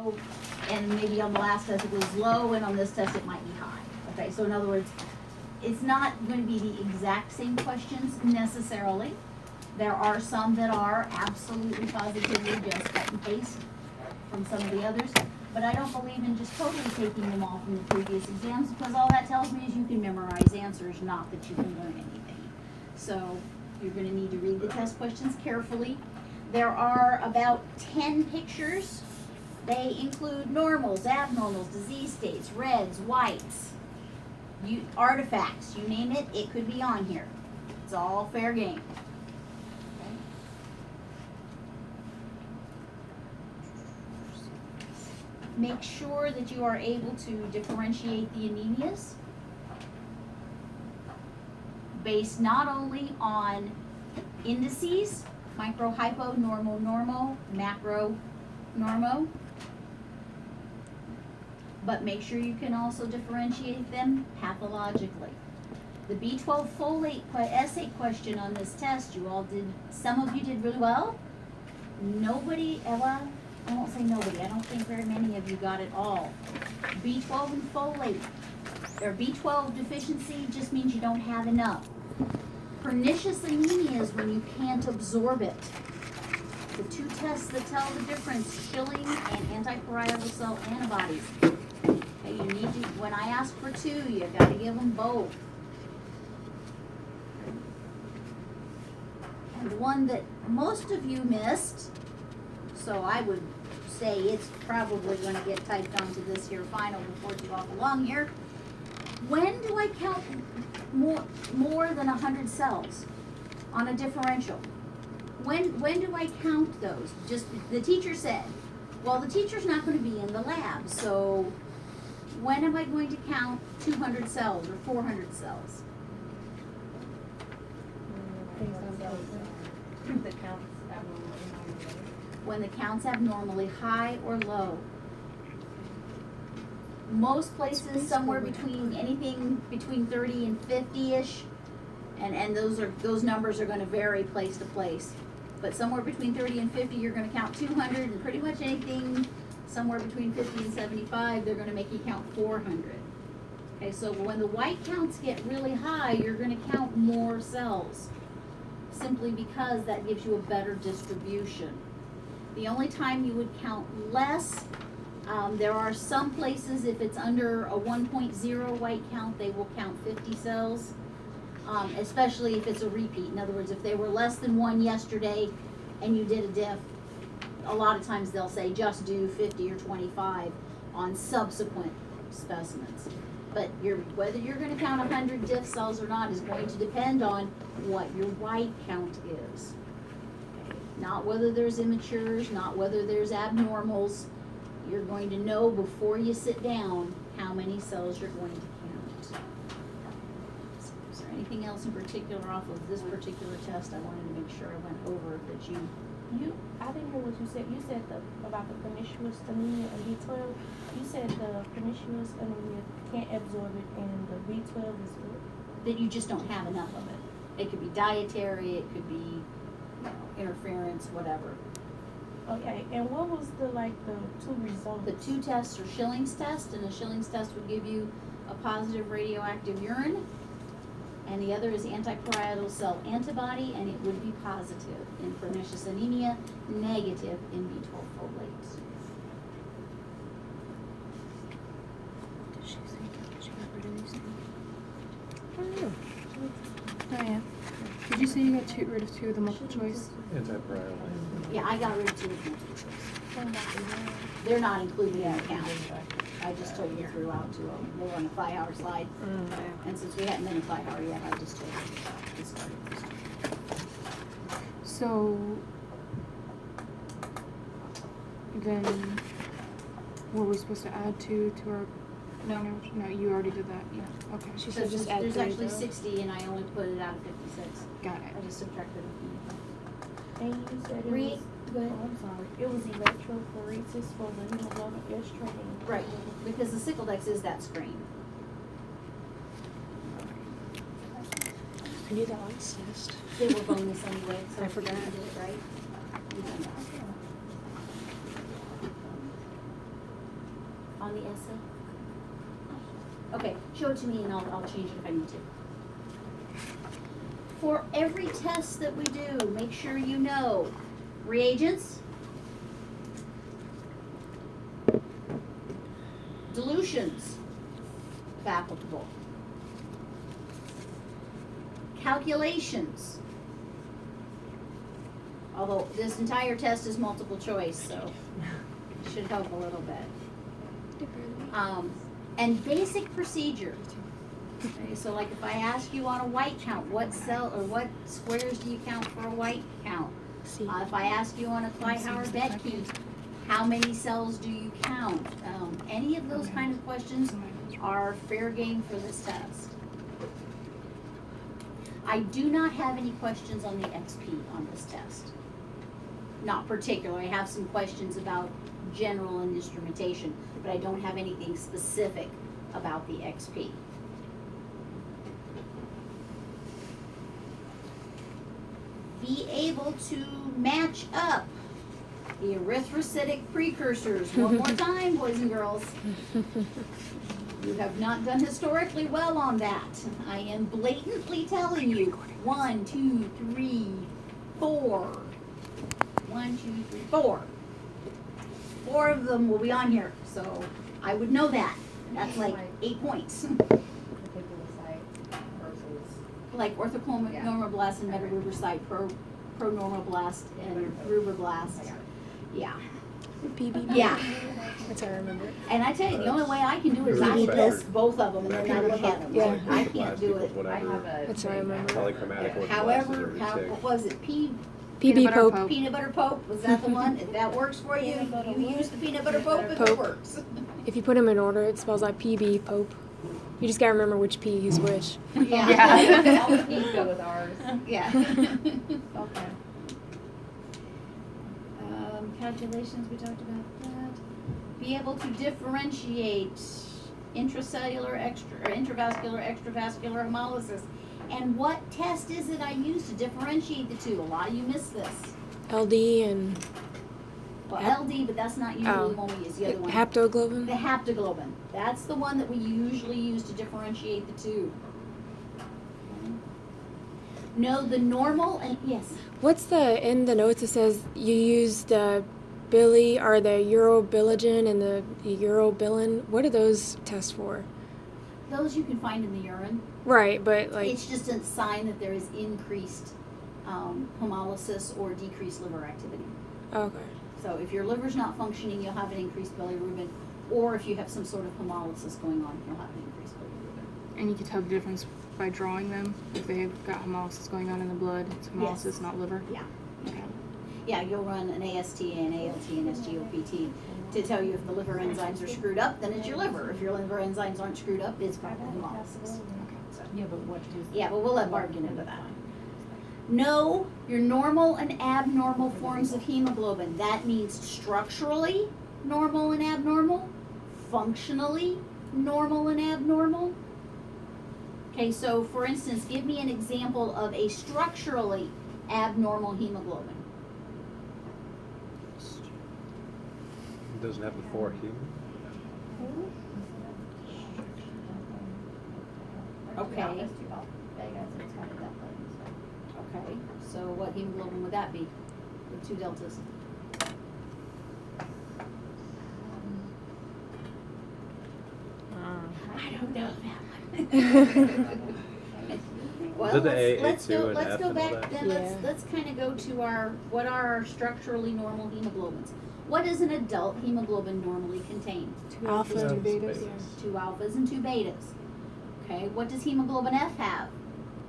low, and maybe on the last test it was low, and on this test it might be high. Okay, so in other words, it's not going to be the exact same questions necessarily. There are some that are absolutely positively just cut and paste from some of the others, but I don't believe in just totally taking them all from the previous exams, because all that tells me is you can memorize answers, not that you can learn anything. So you're going to need to read the test questions carefully. There are about 10 pictures. They include normals, abnormals, disease states, reds, whites, artifacts, you name it, it could be on here. It's all fair game. Make sure that you are able to differentiate the anemias based not only on indices, micro, hypo, normal, normo, macro, normo, but make sure you can also differentiate them pathologically. The B12 folate essay question on this test, you all did, some of you did really well. Nobody, Ella, I won't say nobody, I don't think very many of you got it all. B12 and folate, or B12 deficiency just means you don't have enough. Pernicious anemia is when you can't absorb it. The two tests that tell the difference, Schilling and antiparietal cell antibodies. Okay, you need to, when I ask for two, you gotta give them both. And the one that most of you missed, so I would say it's probably gonna get typed onto this here final before too awful long here. When do I count more than 100 cells on a differential? When do I count those? Just, the teacher said, well, the teacher's not going to be in the lab, so when am I going to count 200 cells or 400 cells? When the count's abnormally high or low. Most places somewhere between anything between 30 and 50-ish, and those numbers are going to vary place to place. But somewhere between 30 and 50, you're going to count 200, and pretty much anything somewhere between 50 and 75, they're going to make you count 400. Okay, so when the white counts get really high, you're going to count more cells, simply because that gives you a better distribution. The only time you would count less, there are some places, if it's under a 1.0 white count, they will count 50 cells. Especially if it's a repeat. In other words, if they were less than one yesterday and you did a diff, a lot of times they'll say just do 50 or 25 on subsequent specimens. But whether you're going to count 100 diff cells or not is going to depend on what your white count is. Okay. Not whether there's immatures, not whether there's abnormals. You're going to know before you sit down how many cells you're going to count. Anything else in particular off of this particular test I wanted to make sure I went over that you I didn't hear what you said. You said about the pernicious anemia and B12. You said the pernicious anemia can't absorb it, and the B12 is what? That you just don't have enough of it. It could be dietary, it could be interference, whatever. Okay, and what was the two results? The two tests are Schilling's test, and the Schilling's test would give you a positive radioactive urine. And the other is antiparietal cell antibody, and it would be positive in pernicious anemia, negative in B12 folate. Did she got rid of these things? I don't know. Diane, did you say you got rid of two of the multiple choice? Antiparietal. Yeah, I got rid of two of them. They're not included in the count. I just told you throughout two of them. They were on a 5-hour slide. And since we hadn't been a 5-hour yet, I just told you to start it. So then were we supposed to add two to our No, you already did that. Yeah. Okay. She So says just add there's three, actually though. 60 and I only put it out of 56. Got it. I just subtracted a And you said it Read. was, Go ahead. oh, I'm sorry, it was electrophoresis for the hemoglobin S training. few. Right, because the sickle dex is that screen. I knew that last test. They were bonus anyway, so I if you forgot. did it right. You done that. on the essay? Okay, show it to me and I'll change it if I need to. For every test that we do, make sure you know reagents, dilutions, if applicable, calculations, although this entire test is multiple choice, so it should help a little bit. And basic procedure. Okay, so like if I ask you on a white count, what cell or what squares do you count for a white count? If I ask you on a Kleihauer-Betke, how many cells do you count? Any of those kind of questions are fair game for this test. I do not have any questions on the XP on this test. Not particular. I have some questions about general and instrumentation, but I don't have anything specific about the XP. Be able to match up the erythrocytic precursors. One more time, boys and girls. You have not done historically well on that. I am blatantly telling you. 1, 2, 3, 4. 1, 2, 3, 4. 4 of them will be on here, so I would know that. That's like 8 points. Like orthonormoblast and metaruberocyte, pronormoblast and ruberoblast. Yeah. PBB. Yeah. That's how I remember it. And I tell you, the only way I can do it is I list both of them and then I look at them. Yeah. I can't do it. That's how I remember it. Polychromatic However, orthoglasses what was it? PB Pope. Peanut butter Pope, was that the one? If that works for you, you use the peanut butter Pope if it Pope. works. If you put them in order, it spells like PB Pope. You just gotta remember which P is which. Yeah. All the P's go with ours. Yeah. Okay. Calculations, we talked about that. Be able to differentiate intracellular or intravascular, extravascular hemolysis. And what test is it I use to differentiate the two? A lot of you miss this. LD and Well, LD, but that's not usually the one we use, the other one. haptoglobin. The haptoglobin. That's the one that we usually use to differentiate the two. No, the normal and, yes. What's in the notes? It says you use the Billy or the urobilinogen and the urobilin. What are those tests for? Those you can find in the urine. Right, but like It's just a sign that there is increased hemolysis or decreased liver activity. okay. So if your liver's not functioning, you'll have an increased bilirubin, or if you have some sort of hemolysis going on, you'll have an increased bilirubin. And you can tell the difference by drawing them if they have got hemolysis going on in the blood. It's hemolysis, Yes. not liver. Yeah. Okay. Yeah, you'll run an AST, an ALT, and SGOPT to tell you if the liver enzymes are screwed up, then it's your liver. If your liver enzymes aren't screwed up, it's probably hemolysis. Yeah, but what does? Yeah, but we'll let Barb get into that. Know your normal and abnormal forms of hemoglobin. That means structurally normal and abnormal, functionally normal and abnormal. Okay, so for instance, give me an example of a structurally abnormal hemoglobin. It doesn't have the 4 here. Okay. Okay, so what hemoglobin would that be with 2 deltas? I don't know that one. Well, Is it the A, let's A2 go, and let's F go and all back, that? then Yeah. let's kind of go to what are our structurally normal hemoglobins? What does an adult hemoglobin normally contain? 2 alpha and 2 Betas. betas. 2 alphas and 2 betas. Okay, what does hemoglobin F have?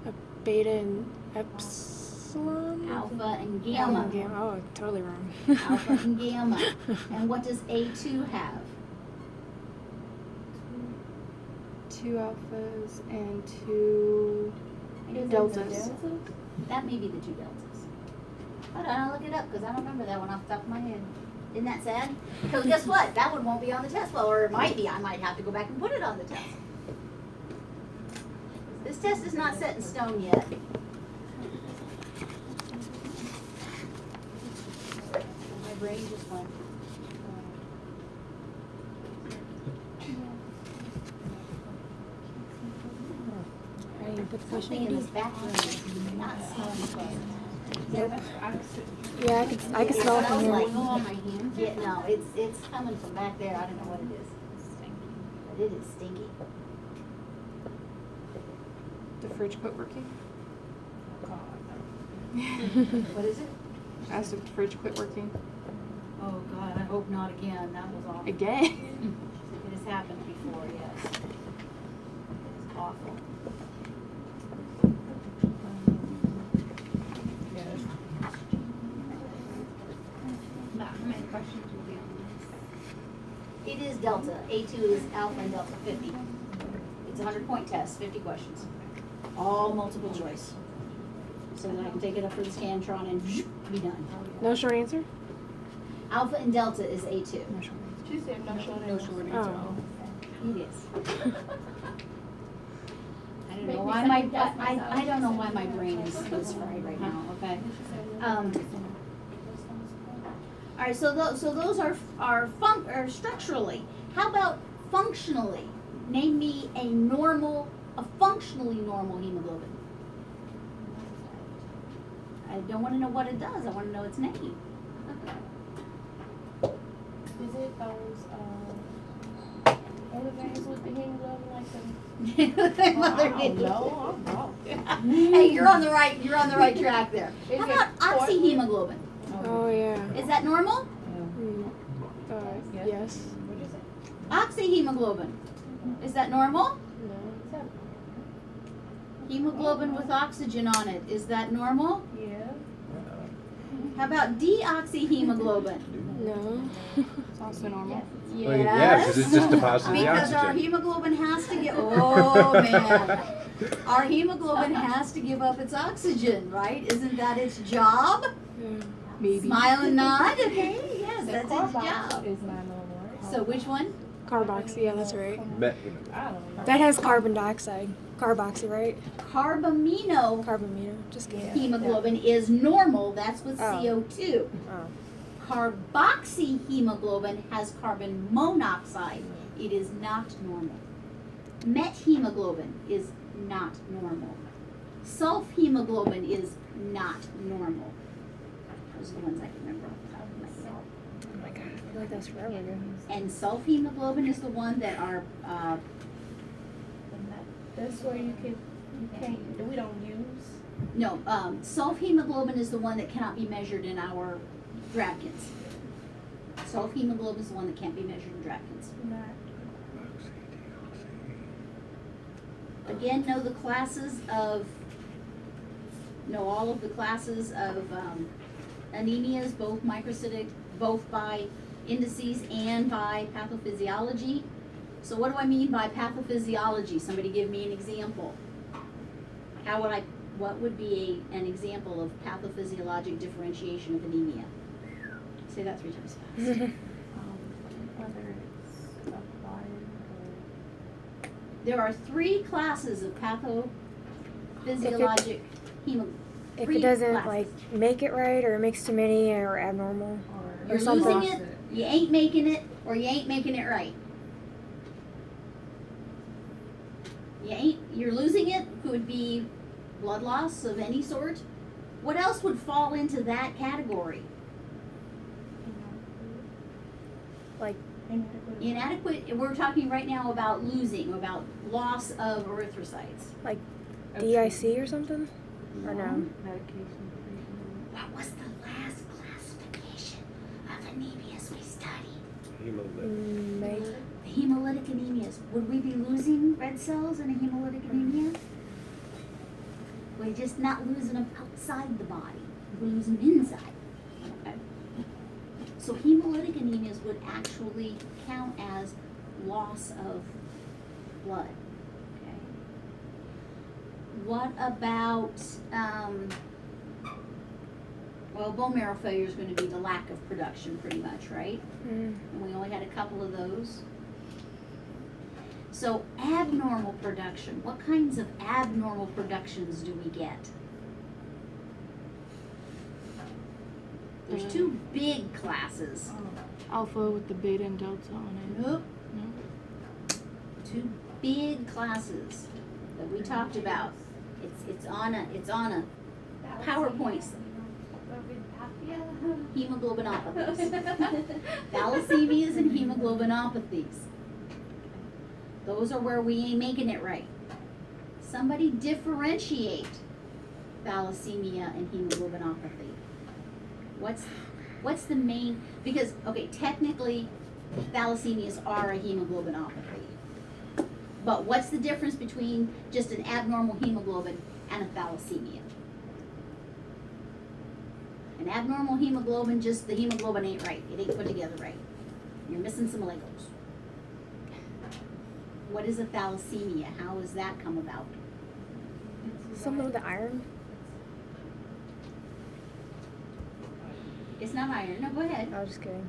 A beta and epsilon. Alpha and gamma. Oh, totally wrong. Alpha and gamma. And what does A2 have? 2 alphas and 2 deltas. That may be the 2 deltas. Hold on, I'll look it up because I don't remember that one off the top of my head. Isn't that sad? Because guess what? That one won't be on the test. Well, or it might be. I might have to go back and put it on the test. This test is not set in stone yet. My brain just went. put the Something pushing in in. his background, not smelling good. Yeah, I could smell it from here. Yeah, no, it's coming from back there, I don't know what it is. But it is stinky. The fridge quit working. What is it? I asked if the fridge quit working. Oh, God, I hope not again, that was awful. Again? It has happened before, yes. It is awful. Matt, how many questions will be on this? It is Delta, A2 is Alpha and Delta 50. It's a 100-point test, 50 questions. All multiple choice. So that I can take it up for the Scantron and be done. No short answer? Alpha and Delta is A2. No short answer. She said no short No answer. short Oh. answer. It is. I don't Make know me why my, second guess myself. I don't know why my brain is fried right now, okay? All right, so those are structurally. How about functionally? Name me a functionally normal hemoglobin. I don't want to know what it does. I want to know its name. Is it those elevators with the hemoglobin like the? Mother I don't know. I'm wrong. Hey, you're on the right track there. Is How it about Portland? oxyhemoglobin? Oh, yeah. Is that normal? Mm. Yes. What'd you say? Oxyhemoglobin. Is that normal? No. Is that? Hemoglobin with oxygen on it. Is that normal? Yeah. How about deoxyhemoglobin? No. It's also normal. Well, yeah, 'cause it's just depositing the Because our oxygen. hemoglobin has to get, oh man. Our hemoglobin has to give up its oxygen, right? Isn't that its job? Yeah. Maybe. Smile and nod, okay, yes, The that's its carbox job. is not normal, right? So which one? Carboxy, yeah, that's right. Met hemoglobin. I don't know. That has carbon dioxide. Carboxy, right? Carbamino Carbamino. Just kidding. hemoglobin is normal, that's with Oh. CO2. Oh. Carboxyhemoglobin has carbon monoxide. It is not normal. Methemoglobin is not normal. Sulfhemoglobin is not normal. Those are the ones I can remember off the top of my head. Oh my god, I feel like that's forever ago. And sulfhemoglobin is the one that are, That's where you can't, we don't use. no, sulfhemoglobin is the one that cannot be measured in our Drabkins. Sulfhemoglobin is the one that can't be measured in Drabkins. Not. Again, know the classes of, know all of the classes of anemias, both microcytic, both by indices and by pathophysiology. So what do I mean by pathophysiology? Somebody give me an example. What would be an example of pathophysiologic differentiation of anemia? Say that 3 times fast. Whether it's acquired or. There are 3 classes of pathophysiologic hemoglobin. If it doesn't like make it right, or it makes too many, or abnormal, You're or something. losing it, you ain't making it, or you ain't making it right. You're losing it, could be blood loss of any sort. What else would fall into that category? Like Inadequate, we're talking right now about losing, about loss of erythrocytes. DIC or something? Or no? Medication treatment. What was the last classification of anemias we studied? Hemolytic. Make The hemolytic anemias. Would we be losing red cells in a hemolytic anemia? We're just not losing them outside the body. We're losing them inside. Okay. So hemolytic anemias would actually count as loss of blood. Okay. What about, well, bone marrow failure is going to be the lack of production pretty much, right? Mm. And we only had a couple of those. So abnormal production, what kinds of abnormal productions do we get? There's 2 big classes. Alpha with the beta and delta on it. Nope. No? 2 big classes that we talked about. It's on a PowerPoint. Hemoglobinopathies. Thalassemias and hemoglobinopathies. Those are where we ain't making it right. Somebody differentiate thalassemia and hemoglobinopathy. What's the main, because, okay, technically, thalassemias are a hemoglobinopathy. But what's the difference between just an abnormal hemoglobin and a thalassemia? An abnormal hemoglobin, just the hemoglobin ain't right. It ain't put together right. You're missing some Legos. What is a thalassemia? How does that come about? Something with the iron. It's not iron. No, go ahead. I was just kidding.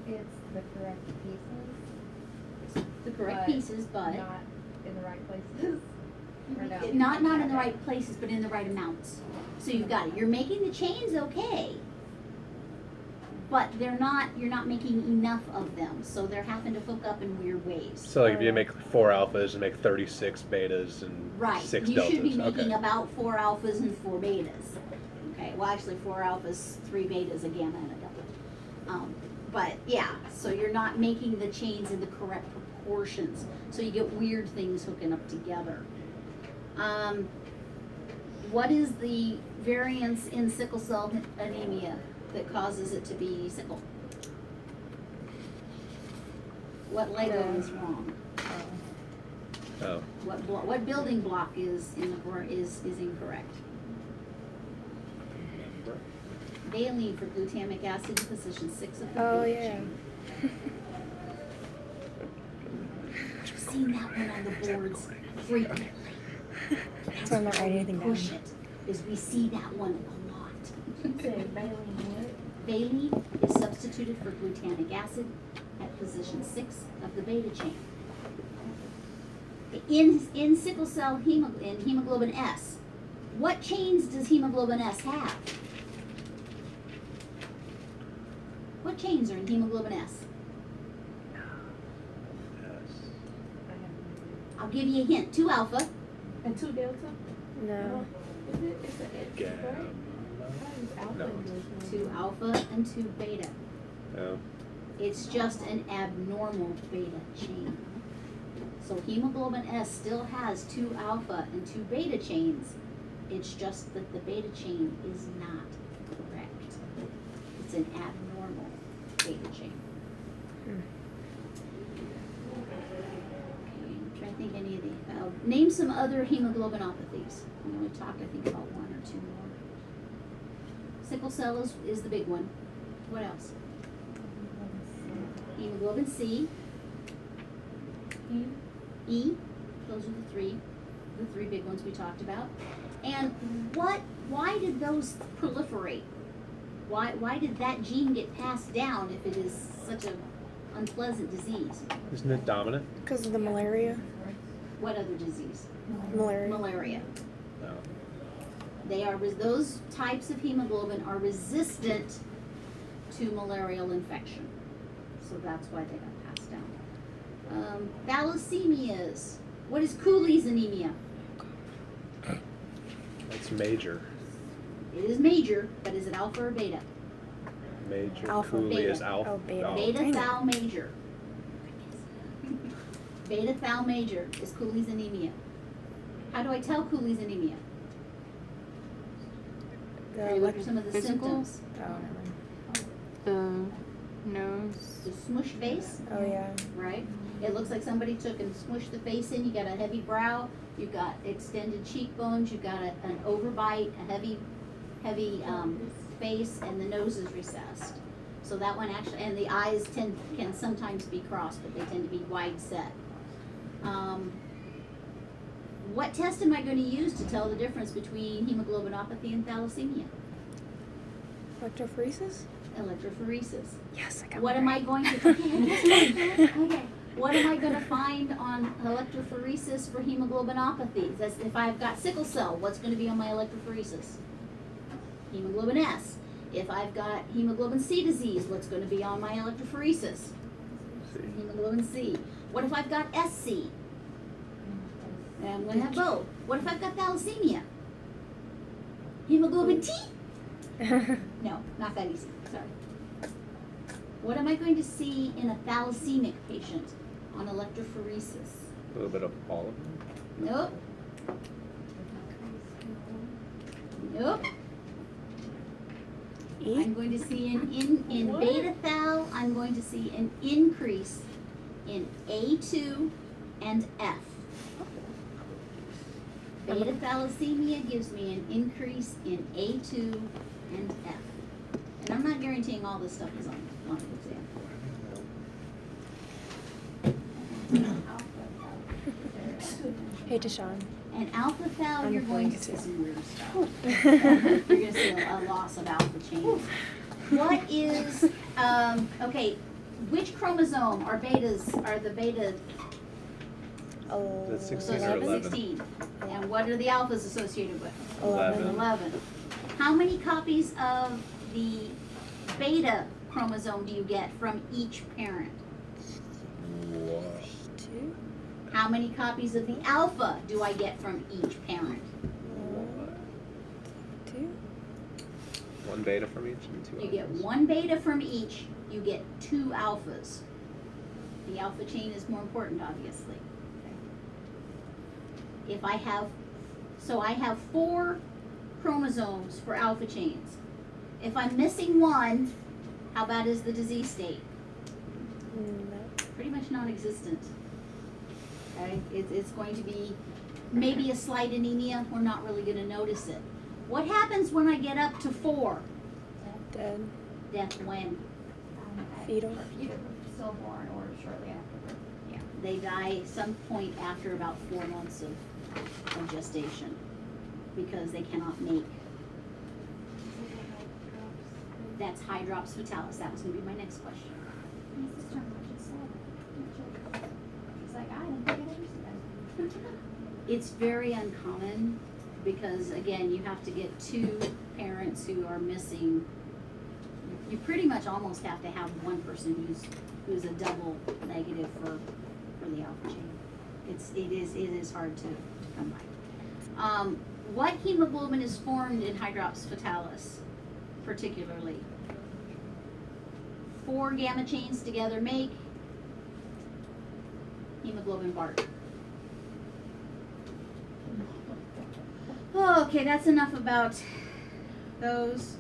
It's the correct pieces, The correct But pieces, but not in the right places. Or no? not in the right places, but in the right amounts. So you've got it. You're making the chains okay, but you're not making enough of them, so they're having to hook up in weird ways. So like if you make 4 alphas and make 36 betas and Right. 6 You deltas. should be making Okay. about 4 alphas and 4 betas. Okay, well actually 4 alphas, 3 betas, a gamma and a delta. But yeah, so you're not making the chains in the correct proportions. So you get weird things hooking up together. What is the variance in sickle cell anemia that causes it to be sickle? What Lego is wrong? Oh. What building block is incorrect? Valine for glutamic acid in position 6 of the Oh, beta yeah. chain. I've seen that one on the boards frequently. So I'm not writing anything down. Push it, is we see that one a lot. You said Bailey what? Valine is substituted for glutamic acid at position 6 of the beta chain. In sickle cell in hemoglobin S, what chains does hemoglobin S have? What chains are in hemoglobin S? I'll give you a hint. 2 alpha, And 2 delta? No. Is it? It's a X, Gamma. right? How is alpha No. in this 2 one? alpha, and 2 beta. Oh. It's just an abnormal beta chain. So hemoglobin S still has 2 alpha and 2 beta chains. It's just that the beta chain is not correct. It's an abnormal beta chain. Okay, I'm trying to think any of the, name some other hemoglobinopathies. I'm gonna talk, I think, about 1 or 2 more. Sickle cell is the big one. What else? Hemoglobin C, E, those are the three big ones we talked about. And why did those proliferate? Why did that gene get passed down if it is such an unpleasant disease? Isn't it dominant? Because of the malaria. What other disease? Malaria. Malaria. No. Those types of hemoglobin are resistant to malarial infection. So that's why they got passed down. Thalassemias. What is Cooley's anemia? That's major. It is major, but is it alpha or beta? Major. Alpha. Cooley Beta. is alpha. Oh, beta. Beta Dang it. thal major. Beta thal major is Cooley's anemia. How do I tell Cooley's anemia? Are you looking at some of the Physical? symptoms? Oh, never mind. The nose. The smushed face, Oh, yeah. right? It looks like somebody took and smushed the face in. You got a heavy brow. You've got extended cheekbones. You've got an overbite, a heavy face, and the nose is recessed. So that one actually, and the eyes can sometimes be crossed, but they tend to be wide set. What test am I going to use to tell the difference between hemoglobinopathy and thalassemia? Electrophoresis? Electrophoresis. Yes, I got What it am I right. going to? Okay. What am I going to find on electrophoresis for hemoglobinopathy? That's if I've got sickle cell, what's going to be on my electrophoresis? Hemoglobin S. If I've got hemoglobin C disease, what's going to be on my electrophoresis? See. Hemoglobin C. What if I've got SC? I'm gonna have both. What if I've got thalassemia? Hemoglobin T? No, not that easy, sorry. What am I going to see in a thalassemic patient on electrophoresis? A little bit of all of them. Nope. Nope. E? I'm going to see in What? beta thal, I'm going to see an increase in A2 and F. Beta thalassemia gives me an increase in A2 and F. And I'm not guaranteeing all this stuff is on the exam. Hey, Deshaun. And alpha thal, I'm you're going pulling to it see too. some weird stuff. You're gonna see a loss of alpha chains. What is, okay, which chromosome are the beta That's 16 or associated with 11. 16? And what are the alphas associated with? 11. 11. How many copies of the beta chromosome do you get from each parent? One. 2. How many copies of the alpha do I get from each parent? 2. One beta from each and two You get alphas. one beta from each, you get 2 alphas. The alpha chain is more important, obviously. If I have, so I have 4 chromosomes for alpha chains. If I'm missing one, how bad is the disease state? No. Pretty much non-existent. Okay, it's going to be maybe a slight anemia, we're not really gonna notice it. What happens when I get up to 4? Dead. Death when? Fetal. Either stillborn or shortly after birth. Yeah, they die some point after about 4 months of gestation because they cannot make. That's hydrops fatalis. That was gonna be my next question. My sister-in-law just said, she's like, I didn't think I'd ever see that. It's very uncommon because again, you have to get 2 parents who are missing. You pretty much almost have to have one person who's a double negative for the alpha chain. It is hard to come by. What hemoglobin is formed in hydrops fatalis, particularly? 4 gamma chains together make hemoglobin Bart. Okay, that's enough about those.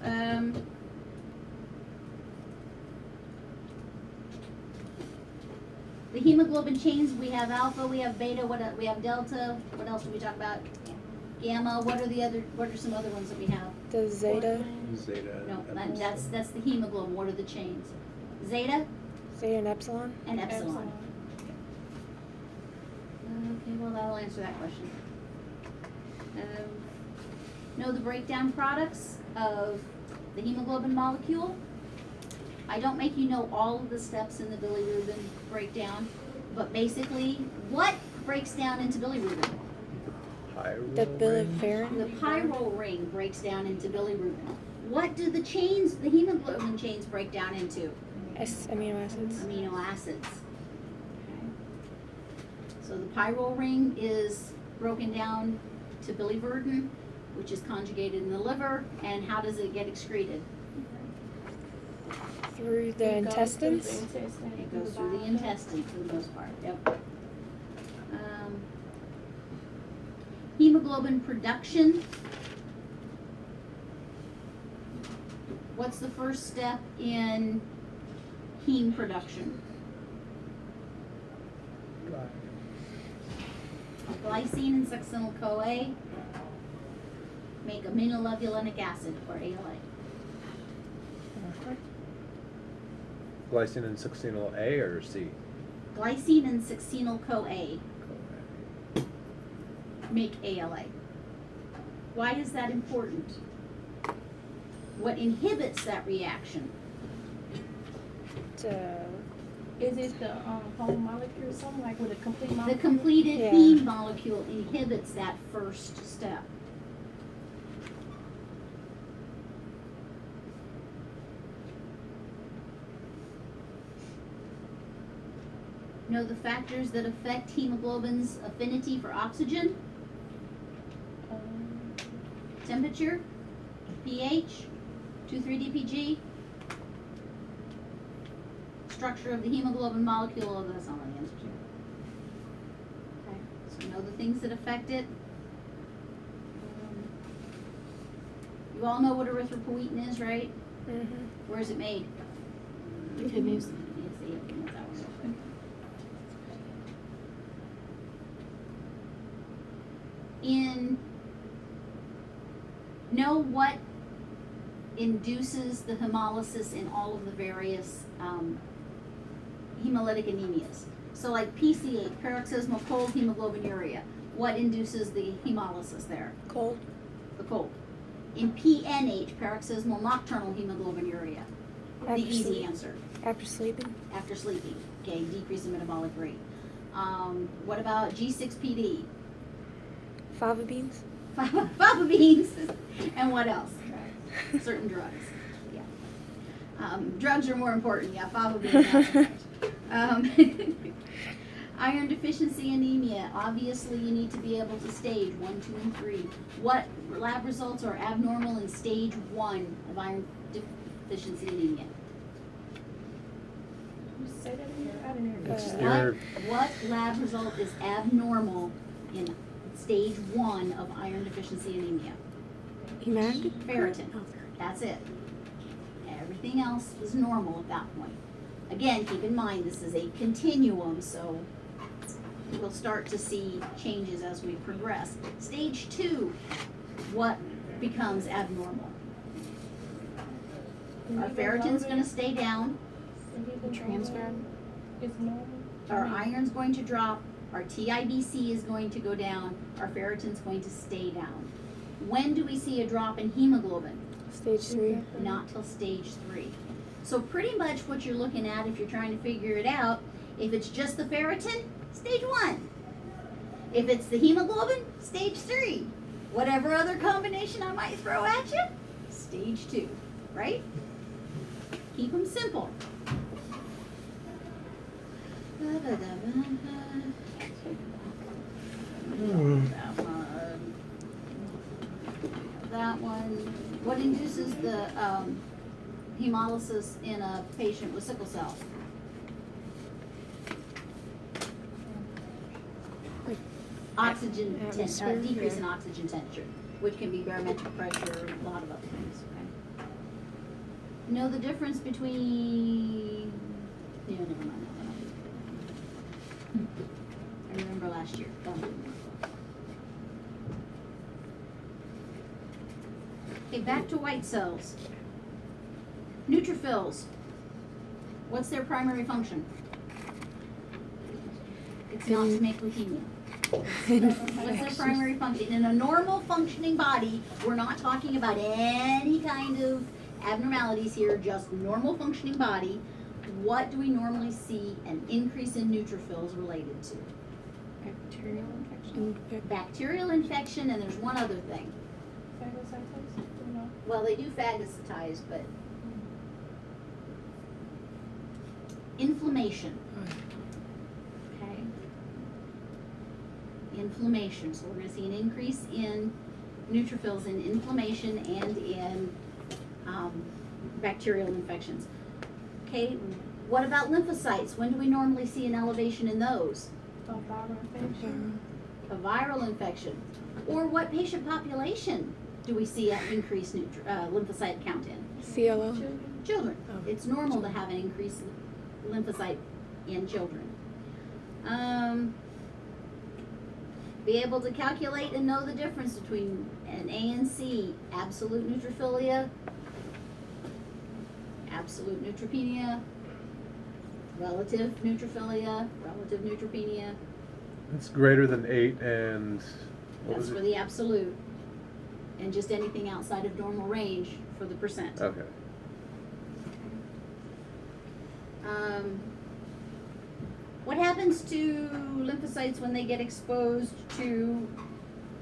The hemoglobin chains, we have alpha, we have beta, we have delta. What else do we talk about? Gamma. What are some other ones that we have? The Zeta. Zeta. No, and that's the hemoglobin. What are the chains? Zeta Zeta and Epsilon. and epsilon. Okay, well, that'll answer that question. Know the breakdown products of the hemoglobin molecule. I don't make you know all of the steps in the bilirubin breakdown, but basically, what breaks down into bilirubin? The Pyruvate. biliverdin. The pyrrole ring breaks down into bilirubin. What do the hemoglobin chains break down into? Amino acids. Amino acids. Okay. So the pyrrole ring is broken down to biliverdin, which is conjugated in the liver, and how does it get excreted? Through the It goes through intestines. the intestine, It goes through the bile duct. intestine for the most part, yep. Hemoglobin production. What's the first step in heme production? Glycine and succinyl-CoA make aminolevulinic acid, or ALA. Glycine and succinyl A or C? Glycine and succinyl-CoA make ALA. Why is that important? What inhibits that reaction? Is it the home molecule, something like with a complete The molecule? completed Yeah. heme molecule inhibits that first step. Know the factors that affect hemoglobin's affinity for oxygen, temperature, pH, 2,3-DPG, structure of the hemoglobin molecule, although that's not what the answer to. Okay, so know the things that affect it. You all know what erythropoietin is, right? Mm-hmm. Where is it made? The kidneys. Yes, the kidneys, that one real quick. Know what induces the hemolysis in all of the various hemolytic anemias. So like PCH, paroxysmal cold hemoglobinuria, what induces the hemolysis there? Cold. The cold. In PNH, paroxysmal nocturnal hemoglobinuria, the After easy sleep. answer, After sleeping. after sleeping, okay, decrease in metabolic rate. What about G6PD? Fava beans. Fava beans, and what else? Certain drugs, yeah. Drugs are more important, yeah, fava beans, not so much. Iron deficiency anemia, obviously you need to be able to stage 1, 2, and 3. What lab results are abnormal in stage 1 of iron deficiency anemia? You say that again? I didn't hear It's that. your- What lab result is abnormal in stage 1 of iron deficiency anemia? Hematocrit. Ferritin. Oh, That's it. Everything else is normal at that point. Again, keep in mind, this is a continuum, so we'll start to see changes as we progress. Stage 2, what becomes abnormal? Our ferritin's gonna stay down, Transfer. It's normal. our iron's going to drop, our TIBC is going to go down, our ferritin's going to stay down. When do we see a drop in hemoglobin? Stage 3. Not till stage 3. So pretty much what you're looking at, if you're trying to figure it out, if it's just the ferritin, stage 1. If it's the hemoglobin, stage 3. Whatever other combination I might throw at you, stage 2, right? Keep them simple. That one. What induces the hemolysis in a patient with sickle cell? Oxygen, Atmosphere, decrease yeah. in oxygen temperature, which can be barometric pressure, a lot of other things, okay? Know the difference between, yeah, never mind that one. I remember last year. Okay, back to white cells. Neutrophils. What's their primary function? It's not to make leukemia. What's their primary function? In a normal functioning body, we're not talking about any kind of abnormalities here, just normal functioning body. What do we normally see an increase in neutrophils related to? Bacterial infection. Bacterial infection, and there's one other thing. Phagocytosis? No. Well, they do phagocytize, but inflammation. Okay. Inflammation. So we're going to see an increase in neutrophils in inflammation and in bacterial infections. Okay. What about lymphocytes? When do we normally see an elevation in those? A viral infection. A viral infection. Or what patient population do we see an increased lymphocyte count in? CLO. Children. Oh. It's normal to have an increased lymphocyte in children. Be able to calculate and know the difference between an ANC, absolute neutrophilia, absolute neutropenia, relative neutrophilia, relative neutropenia. It's greater than 8 and what That's was for it? the absolute. And just anything outside of normal range for the percent. Okay. What happens to lymphocytes when they get exposed to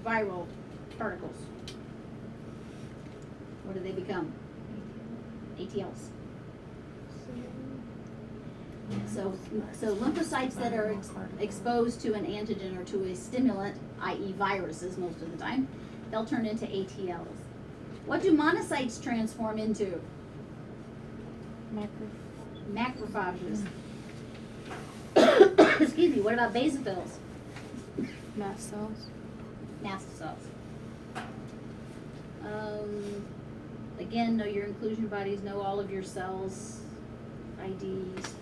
viral particles? What do they become? ATLs. So lymphocytes that are exposed to an antigen or to a stimulant, i.e. viruses most of the time, they'll turn into ATLs. What do monocytes transform into? Macrophages. Excuse me, what about basophils? Mast cells. Mast cells. Again, know your inclusion bodies, know all of your cells, IDs.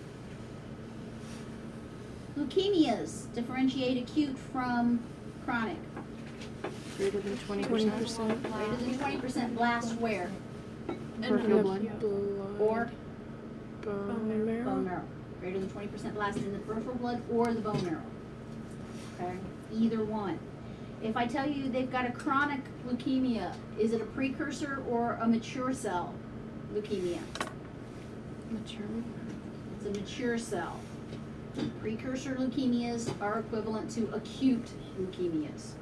Leukemias differentiate acute from chronic. Greater than 20%. Greater than 20% blast where? Peripheral blood. Or Bone marrow. bone marrow. Greater than 20% blast in the peripheral blood or the bone marrow. Okay, either one. If I tell you they've got a chronic leukemia, is it a precursor or a mature cell leukemia? Mature. It's a mature cell. Precursor leukemias are equivalent to acute leukemias.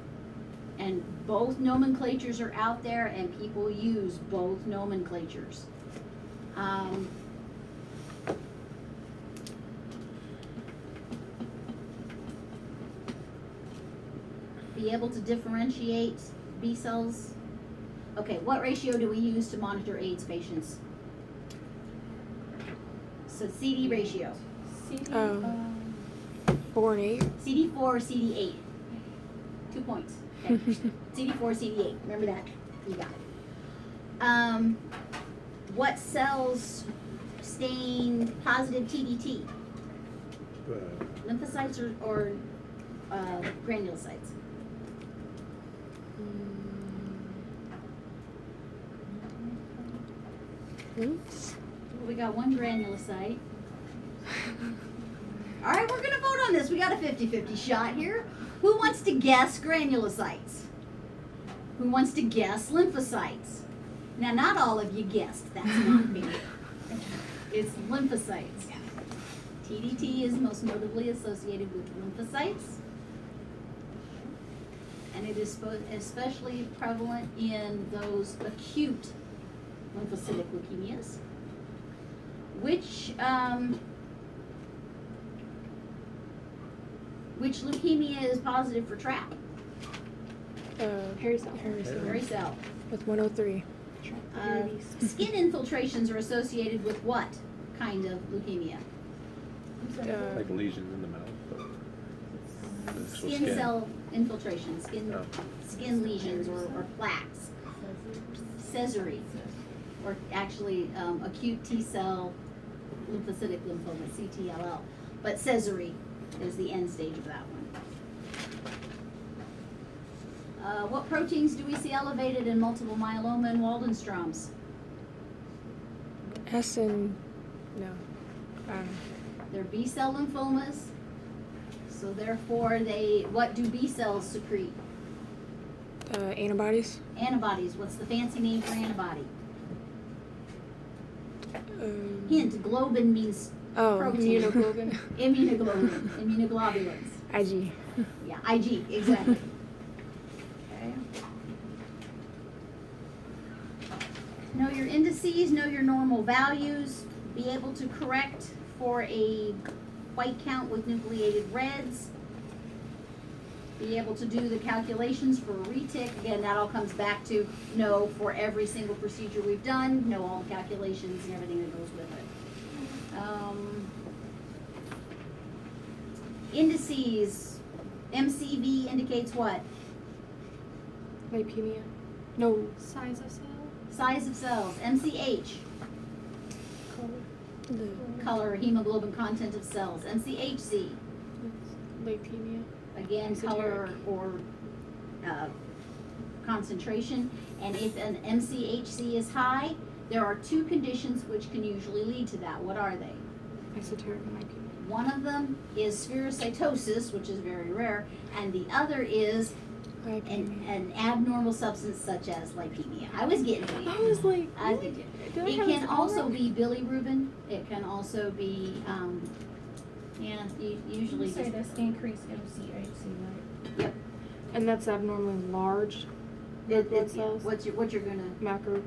And both nomenclatures are out there and people use both nomenclatures. Be able to differentiate B cells. Okay, what ratio do we use to monitor AIDS patients? So CD ratio. CD, Oh. 4 and 8. CD4 or CD8? 2 points. Okay. CD4, CD8. Remember that. You got it. What cells stain positive TDT? Lymphocytes or granulocytes? Well, we got one granulocyte. All right, we're gonna vote on this. We got a 50-50 shot here. Who wants to guess granulocytes? Who wants to guess lymphocytes? Now, not all of you guessed. That's not me. It's lymphocytes. TDT is most notably associated with lymphocytes. And it is especially prevalent in those acute lymphocytic leukemias. Which leukemia is positive for TRAP? Hairy cell. Hairy cell. With 103. Skin infiltrations are associated with what kind of leukemia? Like lesions in the mouth. But actual Skin cell infiltration, Oh. skin lesions or plaques. Caesary, or actually acute T-cell lymphocytic lymphoma, CTLL. But Caesary is the end stage of that one. What proteins do we see elevated in multiple myeloma and Waldenstrom's? S and no. They're B-cell lymphomas, so therefore what do B cells secrete? Antibodies. Antibodies. What's the fancy name for antibody? Hint, globin means Oh, protein. Immunoglobin. Immunoglobulin, immunoglobulins. IG. Yeah, IG, exactly. Okay. Know your indices, know your normal values, be able to correct for a white count with nucleated reds, be able to do the calculations for a retic. Again, that all comes back to know for every single procedure we've done, know all the calculations and everything that goes with it. Indices, MCV indicates what? Lipemia. No. Size of cell? Size of cells. MCH, color, hemoglobin content of cells. MCHC, Lipemia. again, color or concentration. And if an MCHC is high, there are two conditions which can usually lead to that. What are they? Esoteric lipemia. One of them is spherocytosis, which is very rare, and the other is Lipemia. an abnormal substance such as lipemia. I was getting it. I was like, I really? did. Did I It have can this also wrong? be bilirubin. It can also be, usually You say just, that's increased MCHC, right? yep. And that's abnormally large It, blood it's, yeah, cells. what you're gonna, Macro.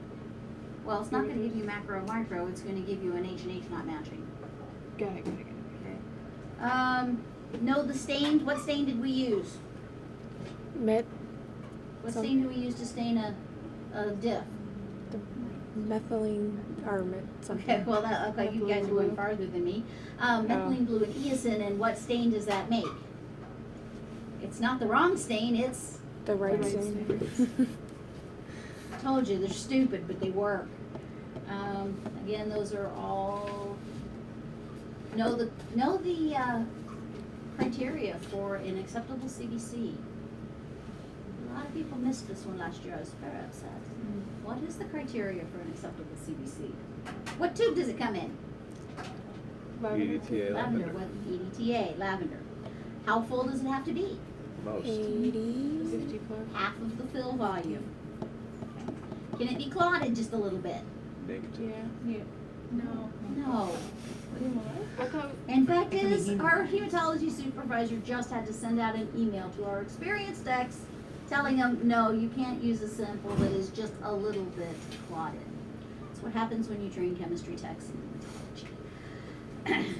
well, it's not gonna give you macro or micro, it's gonna give you an H and H not matching. Got it. Know the stain, what stain did we use? Met What Some- stain do we use to stain a diff? methylene or something. Okay, well, that, okay, you guys are going farther than me. Methylene blue and eosin, and what stain does that make? It's not the wrong stain, it's, The right Right thing. I told you, they're stupid, but they work. Again, those are all, know the criteria for an acceptable CBC. A lot of people missed this one last year, I was very upset. What is the criteria for an acceptable CBC? What tube does it come in? EDTA Lavender, lavender. what, EDTA, lavender. How full does it have to be? Most. 80. 50 plus. Half of the fill volume. Can it be clotted just a little bit? Negative. Yeah. No. No. I thought In fact is, our hematology supervisor just had to send out an email to our experienced techs telling them, no, you can't use a sample that is just a little bit clotted. That's what happens when you train chemistry techs in hematology.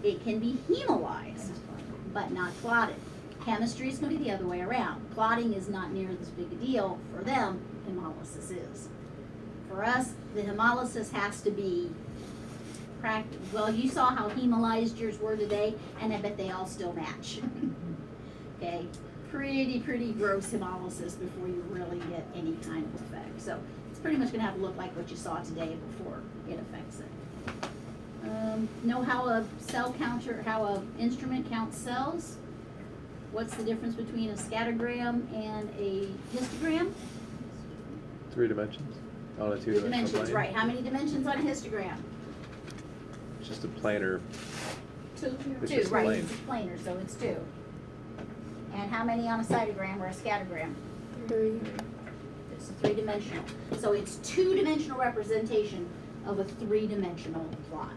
It can be hemolyzed, but not clotted. Chemistry is going to be the other way around. Clotting is not near as big a deal. For them, hemolysis is. For us, the hemolysis has to be well, you saw how hemolyzed yours were today, and I bet they all still match. Okay, pretty gross hemolysis before you really get any kind of effect. So it's pretty much gonna have to look like what you saw today before it affects it. Know how a cell counter, how a instrument counts cells? What's the difference between a scattergram and a histogram? 3 dimensions on a 2 dimensional Dimensions, plane. right. How many dimensions on a histogram? It's just a planar. Two. It's Two, just right, plain. it's planar, so it's 2. And how many on a cytogram or a scattergram? 3. It's a 3-dimensional. So it's 2-dimensional representation of a 3-dimensional plot.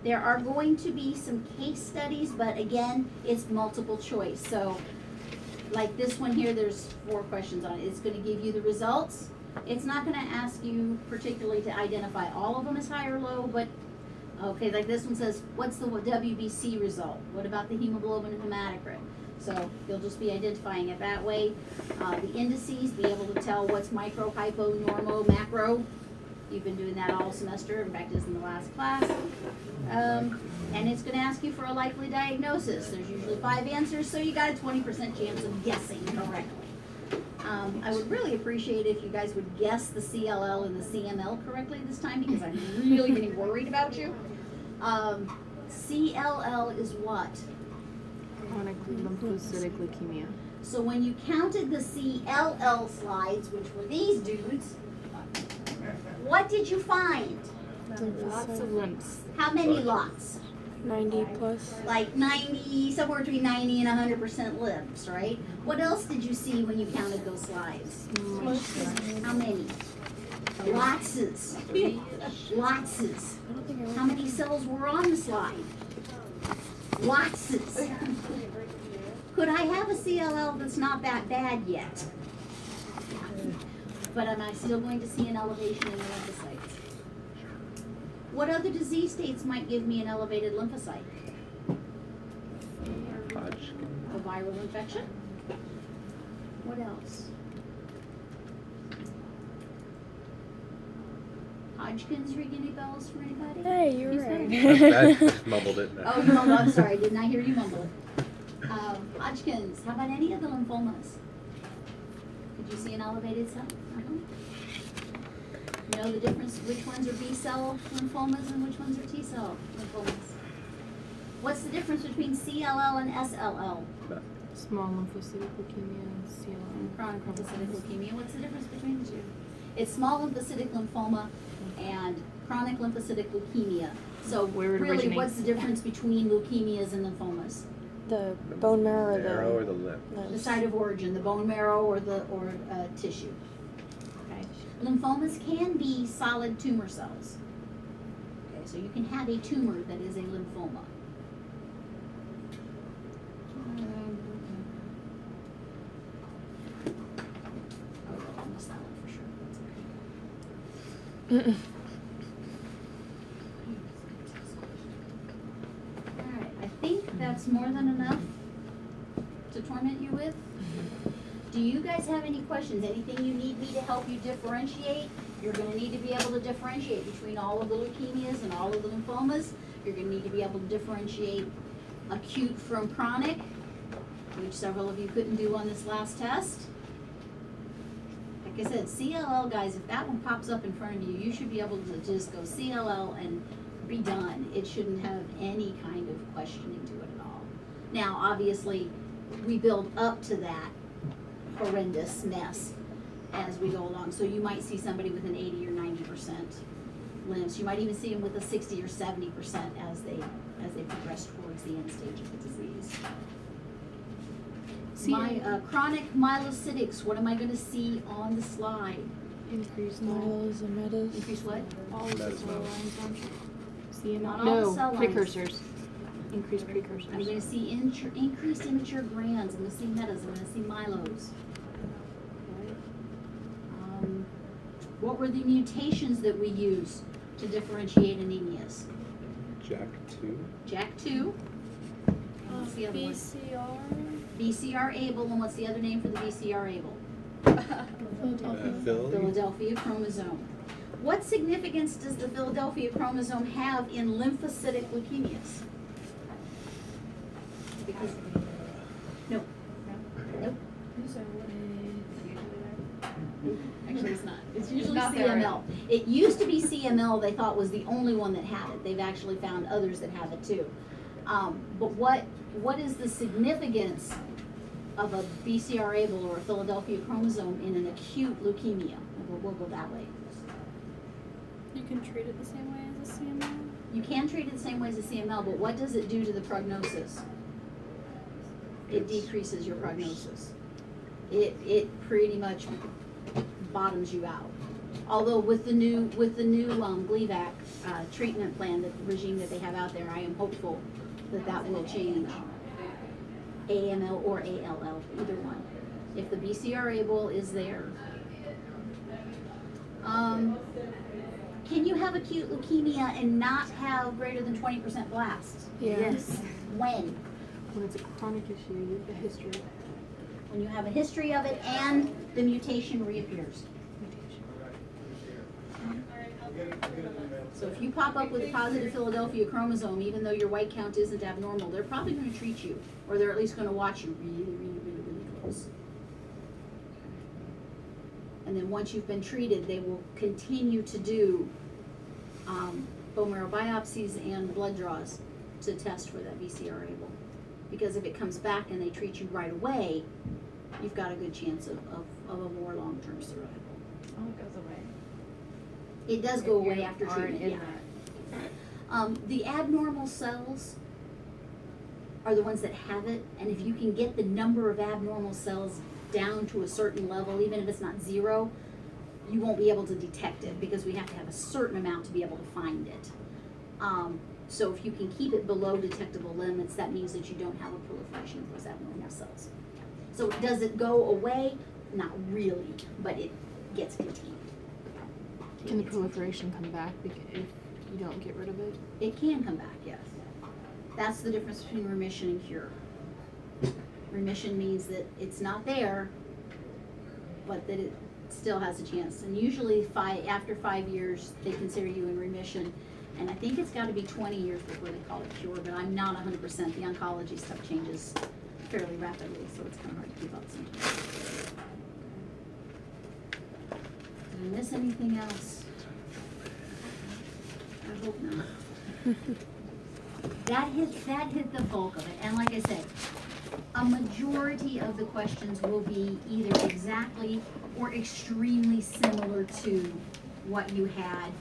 There are going to be some case studies, but again, it's multiple choice. So like this one here, there's 4 questions on it. It's gonna give you the results. It's not gonna ask you particularly to identify all of them as high or low, but, okay, like this one says, what's the WBC result? What about the hemoglobin and hematocrit? So you'll just be identifying it that way. The indices, be able to tell what's micro, hypo, normo, macro. You've been doing that all semester, in fact, it's in the last class. And it's gonna ask you for a likely diagnosis. There's usually 5 answers, so you got a 20% chance of guessing correctly. I would really appreciate if you guys would guess the CLL and the CML correctly this time, because I'm really getting worried about you. CLL is what? chronic lymphocytic leukemia. So when you counted the CLL slides, which were these dudes, what did you find? Lots of lymphs. How many lots? 90 plus. Like 90, somewhere between 90 and 100% lymphs, right? What else did you see when you counted those slides? How many? Lotses. Lotses. I don't think I How many cells were on the slide? Lotses. Could I have a CLL that's not that bad yet? But am I still going to see an elevation in the lymphocytes? What other disease states might give me an elevated lymphocyte? Hodgkin. A viral infection? What else? Hodgkin's ring any bells for anybody? Hey, you're You said right. it. I just mumbled it. Oh, you mumbled, I'm sorry, I did not hear you mumble. Hodgkin's, how about any of the lymphomas? Did you see an elevated cell? You know the difference, which ones are B-cell lymphomas and which ones are T-cell lymphomas? What's the difference between CLL and SLL? Small lymphocytic leukemia and CLL. And chronic lymphocytic leukemia, what's the difference between the two? It's small lymphocytic lymphoma and chronic lymphocytic leukemia. So Where it really, originates. what's the difference between leukemias and lymphomas? The bone marrow or The arrow or the the lymph? The lymph. site of origin, the bone marrow or tissue. Okay. Lymphomas can be solid tumor cells. Okay, so you can have a tumor that is a lymphoma. Oh, I missed that one for sure. That's okay. that's more than enough to torment you with? Do you guys have any questions? Anything you need me to help you differentiate? You're gonna need to be able to differentiate between all of the leukemias and all of the lymphomas. You're gonna need to be able to differentiate acute from chronic, which several of you couldn't do on this last test. Like I said, CLL, guys, if that one pops up in front of you, you should be able to just go CLL and be done. It shouldn't have any kind of questioning to it at all. Now, obviously, we build up to that horrendous mess as we go along. So you might see somebody with an 80 or 90% limbs. You might even see them with a 60 or 70% as they progress towards the end stage of the disease. My chronic myelocytics, what am I going to see on the slide? Increased Miles and metas. Increase what? all of the That's cell not- lines, aren't you? CML. Not all the No, cell lines. precursors. Increased precursors. I'm going to see increased immature grands. I'm going to see metas. I'm going to see myelos. Okay. What were the mutations that we use to differentiate anemias? JAK2. JAK2. And what's the other one? BCR. BCR-ABL, and what's the other name for the BCR-ABL? Phil. Philadelphia chromosome. What significance does the Philadelphia chromosome have in lymphocytic leukemias? Because, nope. Nope. Actually, it's not. It's usually Not there. CML. It used to be CML, they thought was the only one that had it. They've actually found others that have it too. But what is the significance of a BCR-ABL or a Philadelphia chromosome in an acute leukemia? We'll go that way. You can treat it the same way as a CML. You can treat it the same way as a CML, but what does it do to the prognosis? It decreases your prognosis. It pretty much bottoms you out. Although with the new Gleevec treatment plan, the regime that they have out there, I am hopeful that will change. AML or ALL, either one. If the BCR-ABL is there. Can you have acute leukemia and not have greater than 20% blasts? Yes. When? When it's a chronic issue, you have a history. When you have a history of it and the mutation reappears. So if you pop up with a positive Philadelphia chromosome, even though your white count isn't abnormal, they're probably going to treat you, or they're at least going to watch you really close. And then once you've been treated, they will continue to do bone marrow biopsies and blood draws to test for that BCR-ABL. Because if it comes back and they treat you right away, you've got a good chance of a more long-term survival. Oh, it goes away. It does go away after treatment, yeah. The abnormal cells are the ones that have it, and if you can get the number of abnormal cells down to a certain level, even if it's not zero, you won't be able to detect it because we have to have a certain amount to be able to find it. So if you can keep it below detectable limits, that means that you don't have a proliferation of those abnormal cells. So does it go away? Not really, but it gets contained. Can the proliferation come back if you don't get rid of it? It can come back, yes. That's the difference between remission and cure. Remission means that it's not there, but that it still has a chance. And usually after 5 years, they consider you in remission. And I think it's got to be 20 years before they call it cure, but I'm not 100%. The oncology stuff changes fairly rapidly, so it's kind of hard to keep up sometimes. Did I miss anything else? I hope not. That hit the bulk of it, and like I said, a majority of the questions will be either exactly or extremely similar to what you had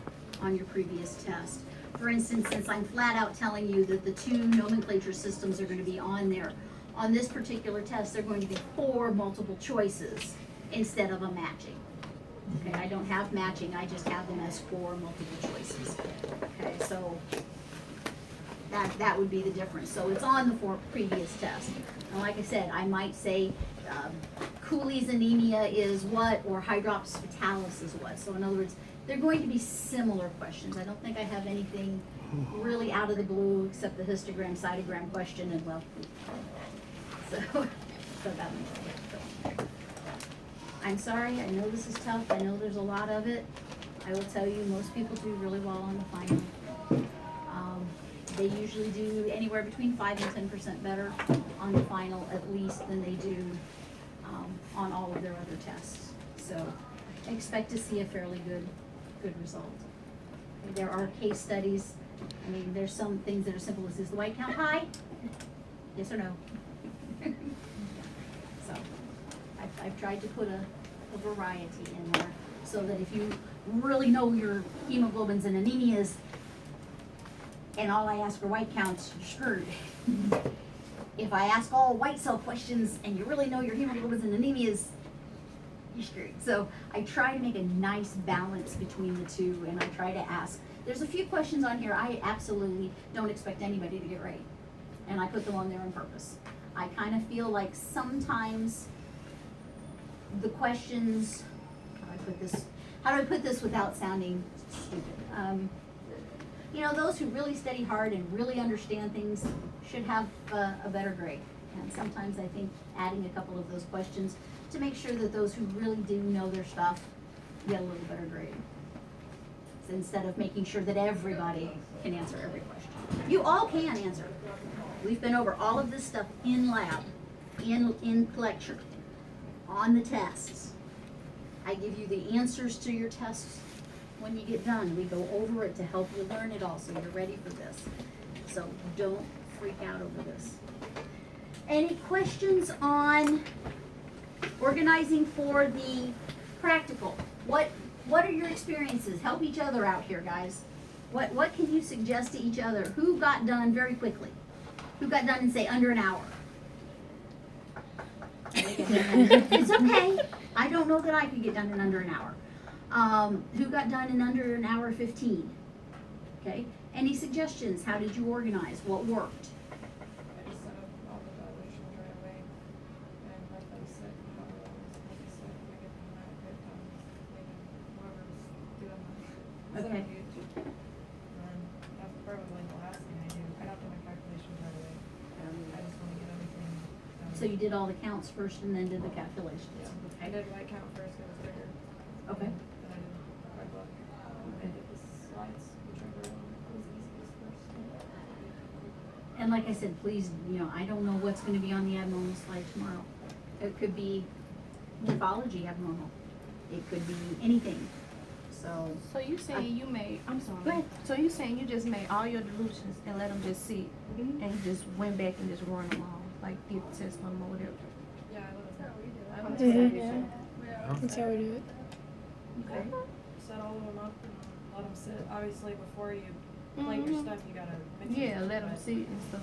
on your previous test. For instance, since I'm flat out telling you that the 2 nomenclature systems are going to be on there, on this particular test, they're going to be 4 multiple choices instead of a matching. Okay, I don't have matching, I just have them as 4 multiple choices. Okay, so that would be the difference. So it's on the 4 previous tests. And like I said, I might say Cooley's anemia is what, or hydrops fatalis is what. So in other words, they're going to be similar questions. I don't think I have anything really out of the blue, except the histogram, cytogram question, and well, so that makes sense. I'm sorry, I know this is tough, I know there's a lot of it. I will tell you, most people do really well on the final. They usually do anywhere between 5 and 10% better on the final at least than they do on all of their other tests. So I expect to see a fairly good result. There are case studies. I mean, there's some things that are simple as, is the white count high? Yes or no? So I've tried to put a variety in there so that if you really know your hemoglobins and anemias, and all I ask are white counts, you're screwed. If I ask all white cell questions and you really know your hemoglobins and anemias, you're screwed. So I try to make a nice balance between the two, and I try to ask. There's a few questions on here I absolutely don't expect anybody to get right, and I put them on there on purpose. I kind of feel like sometimes the questions, how do I put this without sounding stupid? You know, those who really study hard and really understand things should have a better grade. And sometimes I think adding a couple of those questions to make sure that those who really do know their stuff get a little better grade. So instead of making sure that everybody can answer every question. You all can answer. We've been over all of this stuff in lab, in lecture, on the tests. I give you the answers to your tests. When you get done, we go over it to help you learn it all, so you're ready for this. So don't freak out over this. Any questions on organizing for the practical? What are your experiences? Help each other out here, guys. What can you suggest to each other? Who got done very quickly? Who got done in, say, under an hour? It's okay. I don't know that I could get done in under an hour. Who got done in under an hour 15? Okay. Any suggestions? How did you organize? What worked? I just set up all the evaluations right away and let them sit and follow what they said. We get them that good, whoever's doing that. Okay. And that's probably the last thing I do. I don't do my calculations right away. I just want to get everything done. So you did all the counts first and then did the calculations? Yeah. I Okay. did white count first, it was bigger. Okay. Then I did red book. I did the slides, whichever one was easiest first. And like I said, please, you know, I don't know what's gonna be on the abnormal slide tomorrow. It could be morphology abnormal. It could be anything. So, So you say you made, I'm sorry. Go ahead. So you saying you just made all your dilutions and let them just sit, and you just went back and just run them all, like did the test on them or whatever? Yeah, that's how we do it. Mhm. That's how we do it. okay. Set all of them up and let them sit. Obviously, before you plate your Mhm. stuff, you gotta mix it. Yeah, let them sit and stuff.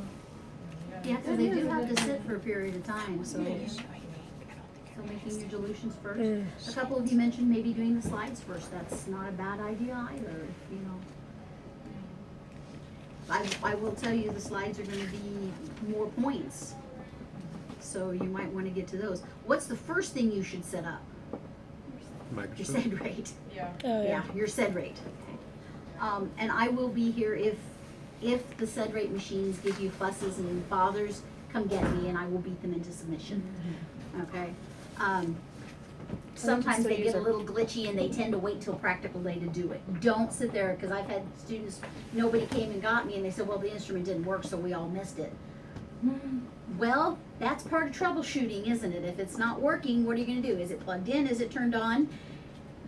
Yeah, cause they do have to sit for a period of time, so. So making your dilutions first. Mm. A couple of you mentioned maybe doing the slides first. That's not a bad idea either, you know. I will tell you the slides are gonna be more points. So you might wanna get to those. What's the first thing you should set up? Your Microsoft. SED rate. Yeah. Oh Yeah, yeah. your SED rate. And I will be here if the SED rate machines give you fusses and bothers, come get me and I will beat them into submission. Okay? Sometimes still they use get a it. little glitchy and they tend to wait till practical day to do it. Don't sit there, cause I've had students, nobody came and got me and they said, well, the instrument didn't work, so we all missed it. Well, that's part of troubleshooting, isn't it? If it's not working, what are you gonna do? Is it plugged in? Is it turned on?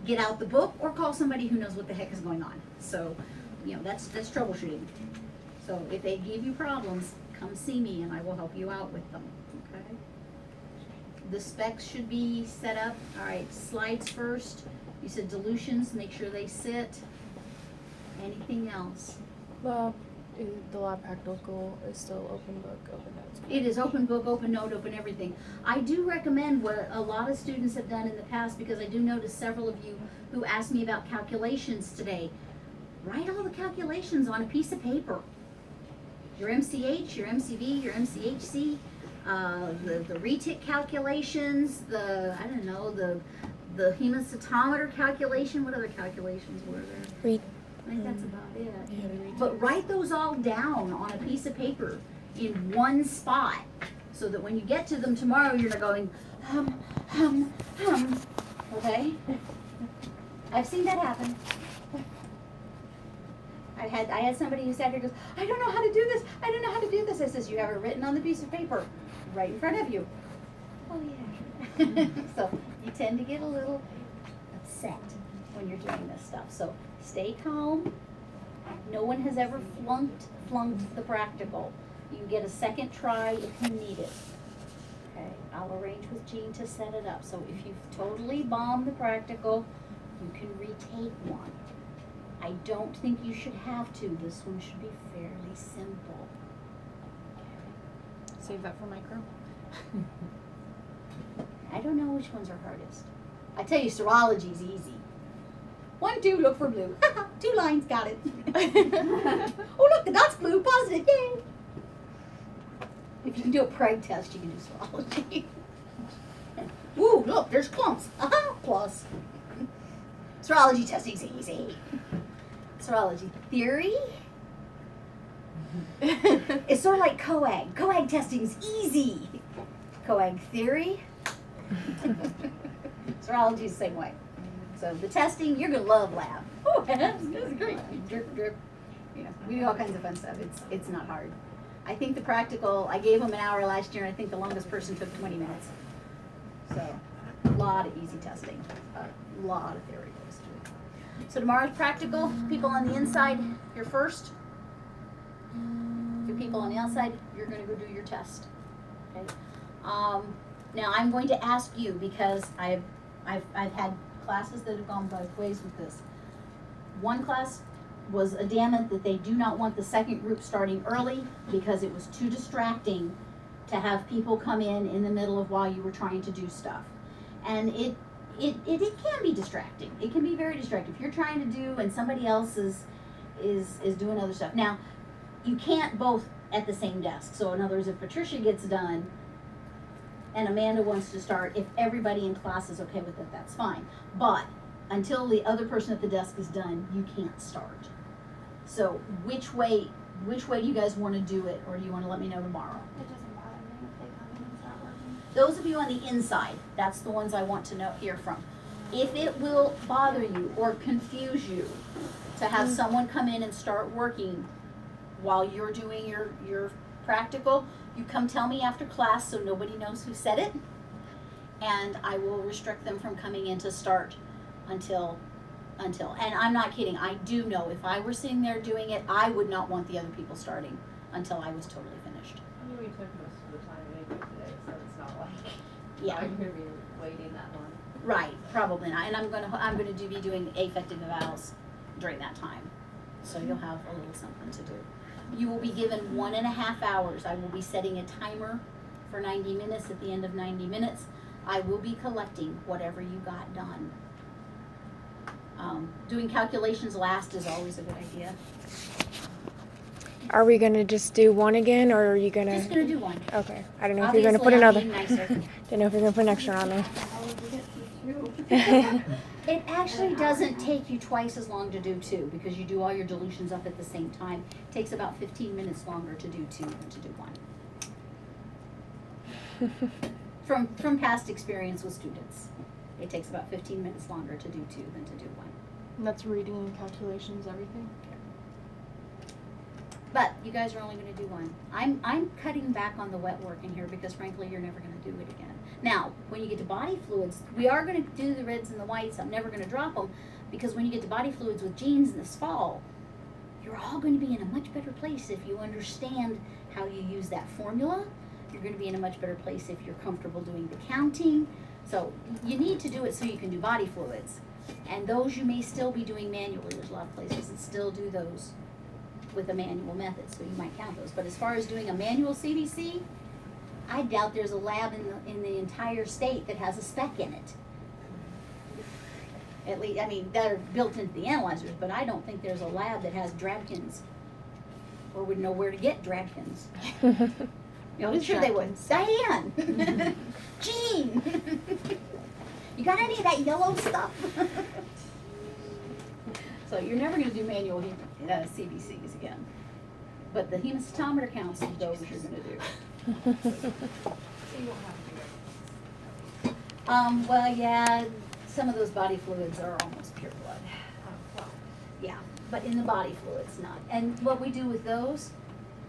Get out the book or call somebody who knows what the heck is going on. So, you know, that's troubleshooting. So if they give you problems, come see me and I will help you out with them, okay? The specs should be set up. All right, slides first. You said dilutions, make sure they sit. Anything else? Well, the lab practical is still open book, open notes. It is open book, open note, open everything. I do recommend what a lot of students have done in the past, because I do notice several of you who asked me about calculations today. Write all the calculations on a piece of paper. Your MCH, your MCV, your MCHC, the retic calculations, I don't know, the hemocytometer calculation. What other calculations were there? I think that's about it. Yeah, the But write those all down on a piece of paper in one spot, so that when you get to them tomorrow, you're not going, hum, okay? I've seen that happen. I had somebody who sat here and goes, I don't know how to do this, I don't know how to do this. I says, you have it written on the piece of paper, right in front of you. Oh, yeah. So you tend to get a little upset when you're doing this stuff. So stay calm. No one has ever flunked the practical. You get a second try if you need it. Okay, I'll arrange with Jean to set it up. So if you've totally bombed the practical, you can retake one. I don't think you should have to. This one should be fairly simple. Save that for micro. I don't know which ones are hardest. I tell you, serology's easy. 1, 2, look for blue. 2 lines, got it. Oh, look, the dot's blue, positive, yay. If you can do a preg test, you can do serology. Ooh, look, there's clumps. Aha, plus. Serology testing's easy. Serology theory. It's sort of like coag. Coag testing's easy. Coag theory. Serology's the same way. So the testing, you're gonna love lab. Oh, that's great. Drip, drip. You know, we do all kinds of fun stuff. It's not hard. I think the practical, I gave them an hour last year, and I think the longest person took 20 minutes. So, a lot of easy testing, a lot of theory goes to it. So tomorrow's practical. People on the inside, you're first. If you're people on the outside, you're gonna go do your test. Okay. Now I'm going to ask you, because I've had classes that have gone both ways with this. One class was adamant that they do not want the second group starting early because it was too distracting to have people come in the middle of while you were trying to do stuff. And it can be distracting. It can be very distracting. If you're trying to do and somebody else is doing other stuff. Now, you can't both at the same desk. So in other words, if Patricia gets done and Amanda wants to start, if everybody in class is okay with it, that's fine. But until the other person at the desk is done, you can't start. So which way do you guys want to do it, or do you want to let me know tomorrow? It doesn't bother me if they come in and start working. Those of you on the inside, that's the ones I want to hear from. If it will bother you or confuse you to have someone come in and start working while you're doing your practical, you come tell me after class so nobody knows who said it, and I will restrict them from coming in to start until, and I'm not kidding, I do know if I were sitting there doing it, I would not want the other people starting until I was totally finished. I mean, we took most of the time anyway today, so it's not like Yeah. I'm gonna be waiting that long. Right, probably not, and I'm gonna be doing affective evals during that time, so you'll have a little something to do. You will be given 1.5 hours. I will be setting a timer for 90 minutes. At the end of 90 minutes, I will be collecting whatever you got done. Doing calculations last is always a good idea. Are we gonna just do one again, or are you gonna? Just gonna do one. Okay. I don't know if you're gonna Obviously, put I'm another. being nicer. Didn't know if you're gonna put an extra on there. It actually doesn't take you twice as long to do 2 because you do all your dilutions up at the same time. It takes about 15 minutes longer to do 2 than to do 1. From past experience with students, it takes about 15 minutes longer to do 2 than to do 1. And that's reading and calculations, everything. But you guys are only going to do 1. I'm cutting back on the wet work in here because frankly you're never going to do it again. Now, when you get to body fluids, we are going to do the reds and the whites. I'm never going to drop them because when you get to body fluids with genes this fall, you're all going to be in a much better place if you understand how you use that formula. You're going to be in a much better place if you're comfortable doing the counting. So you need to do it so you can do body fluids. And those you may still be doing manually. There's a lot of places that still do those with a manual method, so you might count those. But as far as doing a manual CBC, I doubt there's a lab in the entire state that has a spec in it. At least, I mean, they're built into the analyzers, but I don't think there's a lab that has Drabkins or would know where to get Drabkins. You know, I'm sure they would. Diane! Jean! You got any of that yellow stuff? So you're never gonna do manual CBCs again. But the hematometer counts, those you're gonna do. So you won't have to do it. Well, yeah, some of those body fluids are almost pure blood. Well, Yeah, but in the body fluids, not. And what we do with those,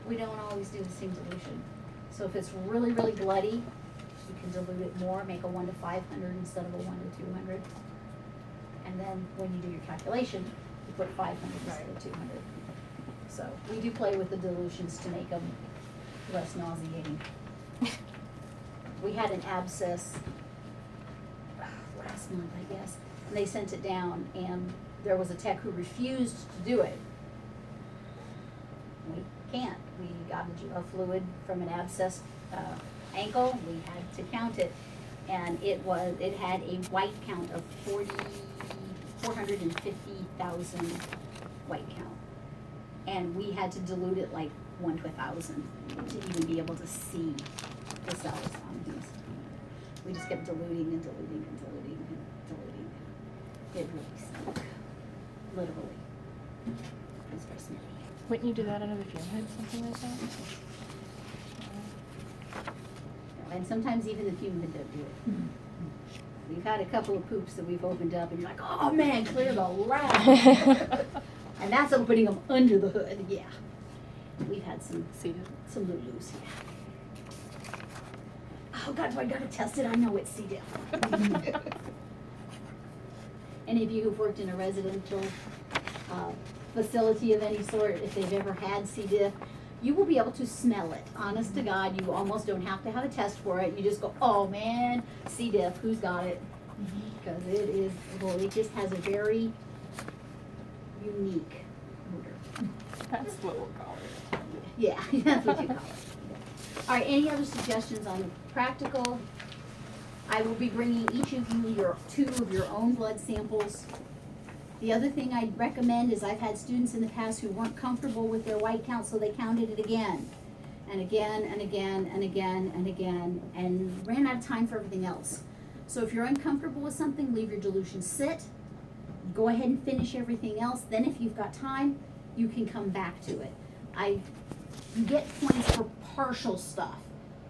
we don't always do the same dilution. So if it's really, really bloody, you can dilute it more, make a 1 to 500 instead of a 1 to 200. And then when you do your calculation, you put 500 instead of 200. So we do play with the dilutions to make them less nauseating. We had an abscess last month, I guess, and they sent it down, and there was a tech who refused to do it. We can't. We got a fluid from an abscessed ankle. We had to count it, and it had a white count of 450,000 white count, and we had to dilute it like 1 to 1,000 to even be able to see the cells on these. We just kept diluting and diluting and diluting and diluting. It really stunk, literally. It was very smelly. Wouldn't you do that under the fume hood, something like that? And sometimes even the fume hood don't do it. We've had a couple of poops that we've opened up and you're like, oh man, clear the lab. And that's opening them under the hood, yeah. We've had some Lulus, yeah. Oh God, do I gotta test it? I know it's C. diff. Any of you who've worked in a residential facility of any sort, if they've ever had C. diff, you will be able to smell it. Honest to God, you almost don't have to have a test for it. You just go, oh man, C. diff, who's got it? Because it is, well, it just has a very unique odor. That's what we'll call it. Yeah, that's what you call it. All right, any other suggestions on practical? I will be bringing each of you 2 of your own blood samples. The other thing I'd recommend is I've had students in the past who weren't comfortable with their white count, so they counted it again, and again, and again, and again, and again, and ran out of time for everything else. So if you're uncomfortable with something, leave your dilution sit. Go ahead and finish everything else. Then if you've got time, you can come back to it. You get points for partial stuff.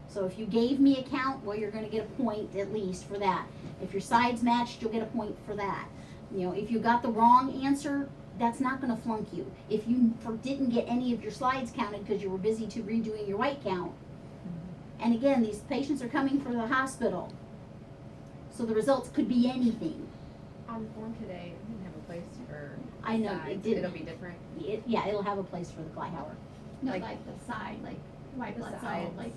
So if you gave me a count, well, you're gonna get a point at least for that. If your sides matched, you'll get a point for that. You know, if you got the wrong answer, that's not gonna flunk you. If you didn't get any of your slides counted because you were busy redoing your white count, and again, these patients are coming from the hospital, so the results could be anything. On the form today, it didn't have a place for I know, it sides. didn't. It'll be different. Yeah, it'll have a place for the Glyhauer. No, Like- like the side, like white The blood cell, sides. like.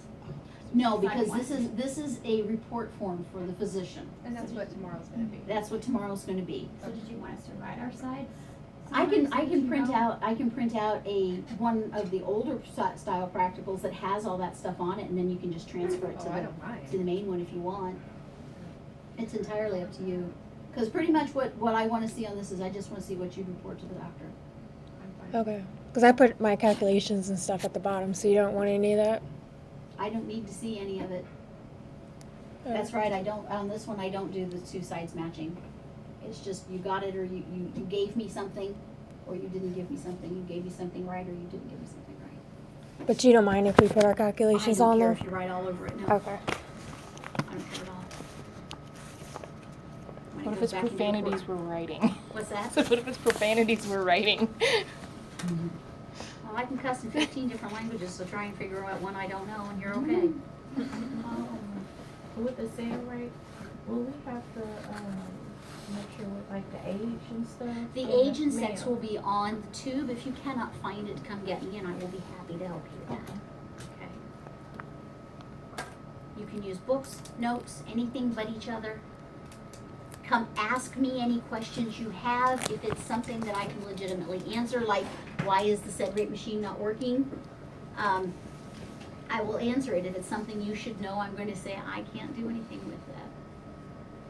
No, Side because one. this is a report form for the physician. And that's what tomorrow's gonna be. That's what tomorrow's gonna be. So did you want us to write our sides? I can somewhere print out one of the older style practicals that has all that stuff on it, and then you can just transfer it Oh, I don't mind. to the main one if you want. It's entirely up to you. Cause pretty much what I wanna see on this is I just wanna see what you report to the doctor. I'm fine. Okay. Because I put my calculations and stuff at the bottom, so you don't want any of that. I don't need to see any of it. That's right, on this one, I don't do the 2 sides matching. It's just you got it or you gave me something, or you didn't give me something. You gave me something right or you didn't give me something right. But you don't mind if we put our calculations I on don't care there? if you write all over it, no. Okay. I don't care at all. When it What if goes it's back into the profanities report- we're writing? What's that? So what if it's profanities we're writing? Well, I can cuss in 15 different languages, so try and figure out one I don't know and you're okay. With the sale rate, will we have to, make sure with like the age and stuff? The Or age and sex male? will be on the tube. If you cannot find it, come get me and I will be happy to help you with that. Okay. You can use books, notes, anything but each other. Come ask me any questions you have. If it's something that I can legitimately answer, like why is the set rate machine not working? I will answer it. If it's something you should know, I'm going to say I can't do anything with that.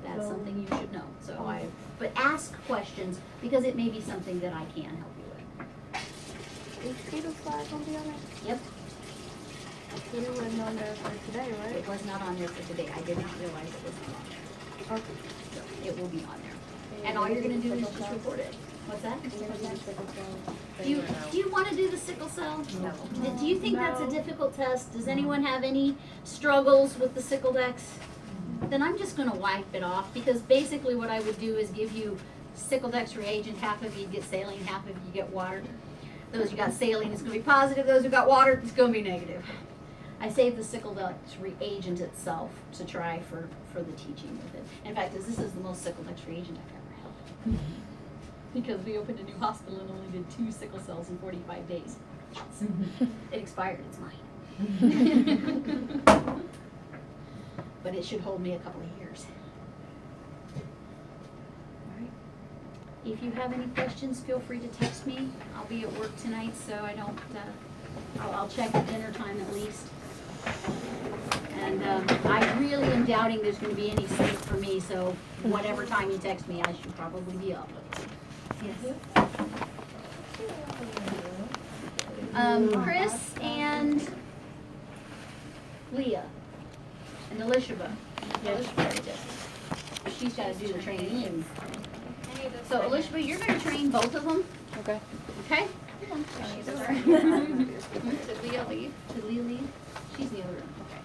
That's So- something you should know. So but ask questions because it may be something that I can help you with. Is Peter's slide gonna be on there? Yep, Peter wasn't on there for today, right? it was not on there for today. I did not realize it was not on there. Okay. So it will be on there. And all you're going to do is just report it. What's that? They Do you, were no. do you wanna do the sickle cell? No. Do you think that's a difficult test? Does anyone have any struggles with the sickle dex? Then I'm just gonna wipe it off, because basically what I would do is give you sickle dex reagent, half of you get saline, half of you get water. Those who got saline is gonna be positive, those who got water, it's gonna be negative. I saved the sickle dex reagent itself to try for the teaching with it. In fact, this is the most sickle dex reagent I've ever held. Because we opened a new hospital and only did 2 sickle cells in 45 days. It expired, it's mine. But it should hold me a couple of years. Alright. If you have any questions, feel free to text me. I'll be at work tonight, so I don't, I'll check at dinner time at least. And I really am doubting there's gonna be any sleep for me, so whatever time you text me, I should probably be up. Yes. Chris and Leah and Elishaba. She's gotta do the training. So Elishaba, you're gonna train both of them, Okay. okay? Did Leah leave? Did Leah leave? She's in the other room, okay.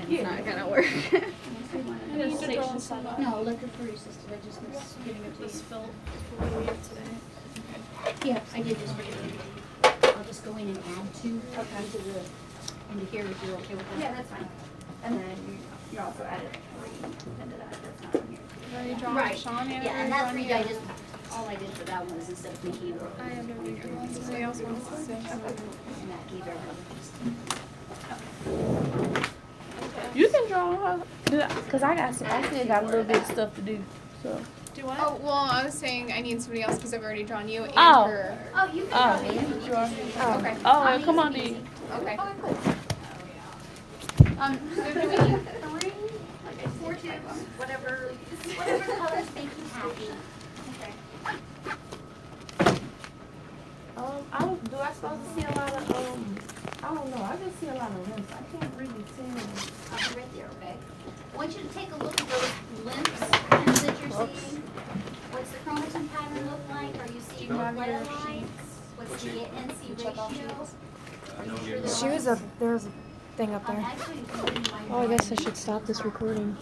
It's not gonna work. No, electrophoresis, did I just miss giving it to you? Yeah, I did just bring it in. I'll just go in and add 2 into here if you're okay with that. Yeah, that's fine. And then you also added 3 into that, that's not in here. Are you drawing Right, Sean yet? yeah, and that's read, I just, all I did for that one is instead of making it. I have no idea. Somebody else wants to say. And that gave everybody just. You can draw, cause I still got a little bit of stuff to do, so. Do what? Oh, well, I was saying I need somebody else because I've already drawn you and Oh. her. Oh, you can draw me. Sure. Okay. Oh, come on, Easy, D. easy. Okay. So do we need 3, 4 tubes, whatever colors make you happy. Do I supposed to see a lot of, I don't know, I just see a lot of limbs, I can't really tell. I'll be right there, okay? I want you to take a look at those limps that you're seeing. What's the chromosome pattern look like? Are you seeing blood lines? What's the NC ratio? Are you sure they're She was all- up. There's a thing up there. Actually, Oh, I guess I should stop this recording.